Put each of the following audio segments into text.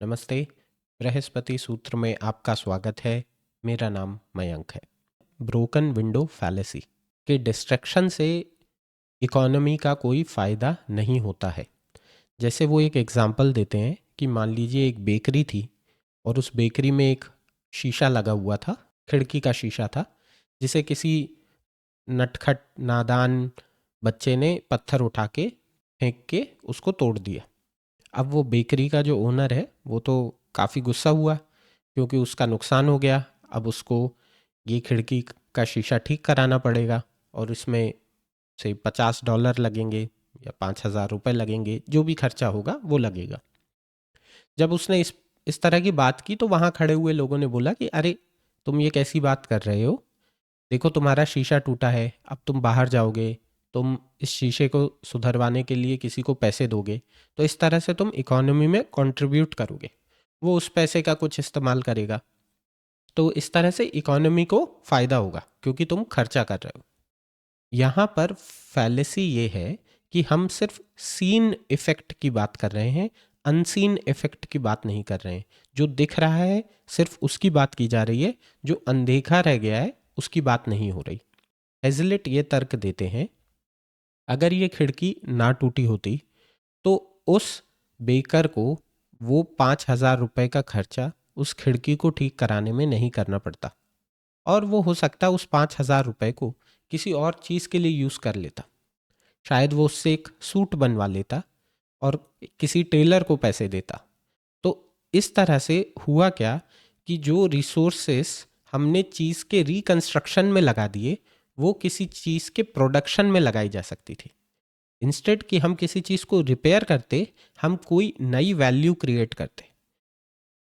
नमस्ते। बृहस्पति सूत्र में आपका स्वागत है। मेरा नाम मयंक है। ब्रोकन विंडो फैलेसी के डिस्ट्रैक्शन से इकोनॉमी का कोई फ़ायदा नहीं होता है। जैसे वो एक एग्जांपल देते हैं कि मान लीजिए एक बेकरी थी और उस बेकरी में एक शीशा लगा हुआ था, खिड़की का शीशा था, जिसे किसी नटखट नादान बच्चे ने पत्थर उठा के फेंक के उसको तोड़ दिया। अब वो बेकरी का जो ओनर है वो तो काफ़ी गुस्सा हुआ क्योंकि उसका नुकसान हो गया। अब उसको ये खिड़की का शीशा ठीक कराना पड़ेगा और इसमें से $50 लगेंगे या 5,000 रुपये लगेंगे, जो भी खर्चा होगा वो लगेगा। जब उसने इस तरह की बात की तो वहाँ खड़े हुए लोगों ने बोला कि अरे तुम ये कैसी बात कर रहे हो, देखो तुम्हारा शीशा टूटा है, अब तुम बाहर जाओगे, तुम इस शीशे को सुधरवाने के लिए किसी को पैसे दोगे, तो इस तरह से तुम इकोनॉमी में कंट्रीब्यूट करोगे, वो उस पैसे का कुछ इस्तेमाल करेगा, तो इस तरह से इकोनॉमी को फ़ायदा होगा क्योंकि तुम खर्चा कर रहे हो। यहाँ पर फैलेसी ये है कि हम सिर्फ सीन इफेक्ट की बात कर रहे हैं, अनसीन इफेक्ट की बात नहीं कर रहे हैं। जो दिख रहा है सिर्फ उसकी बात की जा रही है, जो अनदेखा रह गया है उसकी बात नहीं हो रही। हेजलिट ये तर्क देते हैं, अगर ये खिड़की ना टूटी होती तो उस बेकर को वो 5,000 रुपये का खर्चा उस खिड़की को ठीक कराने में नहीं करना पड़ता और वो हो सकता उस 5,000 रुपये को किसी और चीज़ के लिए यूज़ कर लेता। शायद वो उससे एक सूट बनवा लेता और किसी टेलर को पैसे देता। तो इस तरह से हुआ क्या कि जो रिसोर्सेस हमने चीज़ के रिकंस्ट्रक्शन में लगा दिए वो किसी चीज़ के प्रोडक्शन में लगाई जा सकती थी। इंस्टेड कि हम किसी चीज़ को रिपेयर करते, हम कोई नई वैल्यू क्रिएट करते।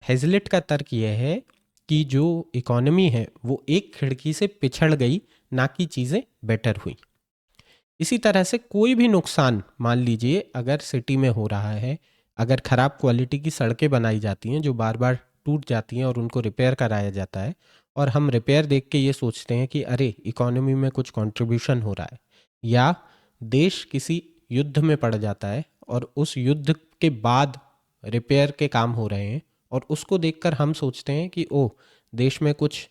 हेजलिट का तर्क यह है कि जो इकोनॉमी है वो एक खिड़की से पिछड़ गई, ना कि चीज़ें बेटर हुई। इसी तरह से कोई भी नुकसान, मान लीजिए अगर सिटी में हो रहा है, अगर ख़राब क्वालिटी की सड़कें बनाई जाती हैं जो बार बार टूट जाती हैं और उनको रिपेयर कराया जाता है, और हम रिपेयर देख के ये सोचते हैं कि अरे इकोनॉमी में कुछ कंट्रीब्यूशन हो रहा है, या देश किसी युद्ध में पड़ जाता है और उस युद्ध के बाद रिपेयर के काम हो रहे हैं और उसको देखकर हम सोचते हैं कि ओह देश में कुछ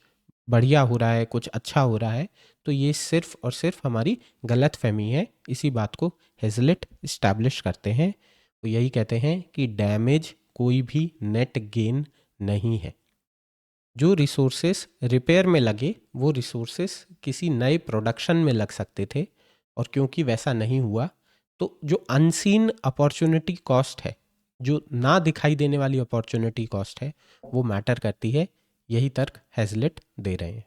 बढ़िया हो रहा है, कुछ अच्छा हो रहा है, तो ये सिर्फ और सिर्फ हमारी गलत फहमी है। इसी बात को हेजलिट इस्टेब्लिश करते हैं। वो यही कहते हैं कि डैमेज कोई भी नेट गेन नहीं है। जो रिसोर्सेस रिपेयर में लगे वो रिसोर्सेस किसी नए प्रोडक्शन में लग सकते थे, और क्योंकि वैसा नहीं हुआ तो जो अनसीन अपॉर्चुनिटी कॉस्ट है, जो ना दिखाई देने वाली अपॉर्चुनिटी कॉस्ट है, वो मैटर करती है। यही तर्क हेजलिट दे रहे हैं।